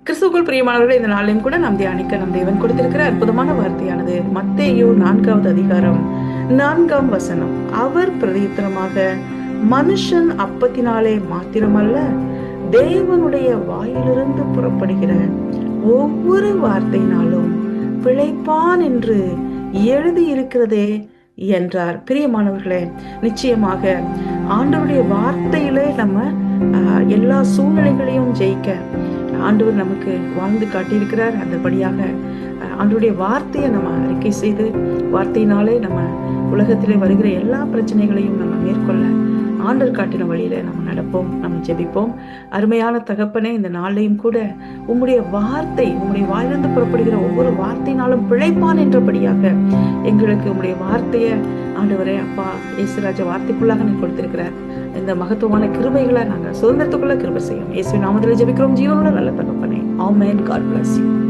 கிறிஸ்துவுக்குள் பிரியமானவர்கள், இந்த நாளையும் கூட நாம் தியானிக்க நம் தேவன் கொடுத்திருக்கிற அற்புதமான வார்த்தையானது மத்தேயு 4வது அதிகாரம் 4ஆம் வசனம். அவர் பிரதியுத்தரமாக, மனுஷன் அப்பத்தினாலே மாத்திரமல்ல, தேவனுடைய வாயிலிருந்து புறப்படுகிற ஒவ்வொரு வார்த்தையினாலும் பிழைப்பான் என்று எழுதி இருக்கிறதே என்றார். பிரியமானவர்களே, நிச்சயமாக ஆண்டவருடைய வார்த்தையிலே நம்ம எல்லா சூழ்நிலைகளையும் ஜெயிக்க ஆண்டவர் நமக்கு வாழ்ந்து காட்டியிருக்கிறார். அந்தபடியாக ஆண்டவருடைய வார்த்தையை நம்ம அறிக்கை செய்து, வார்த்தையினாலே நம்ம உலகத்திலே வருகிற எல்லா பிரச்சனைகளையும் நம்ம மேற்கொள்ள ஆண்டவர் காட்டின வழியில நம்ம நடப்போம், நம்ம ஜெபிப்போம். அருமையான தகப்பனே, இந்த நாளையும் கூட உம்முடைய வார்த்தை, உம்முடைய வாயிலிருந்து புறப்படுகிற ஒவ்வொரு வார்த்தையினாலும் பிழைப்பான் என்றபடியாக எங்களுக்கு உம்முடைய வார்த்தையை ஆண்டவரே அப்பா இயேசுராஜா வார்த்தைக்குள்ளாக நீ கொடுத்திருக்கிறார். இந்த மகத்துவமான கிருபைகளை நாங்கள் சுதந்திரத்துக்குள்ள கிருபை செய்யும். இயேசுவின் நாமத்திலே ஜெபிக்கிறோம் ஜீவனுள்ள நல்ல தகப்பனே. ஆமென். God bless you.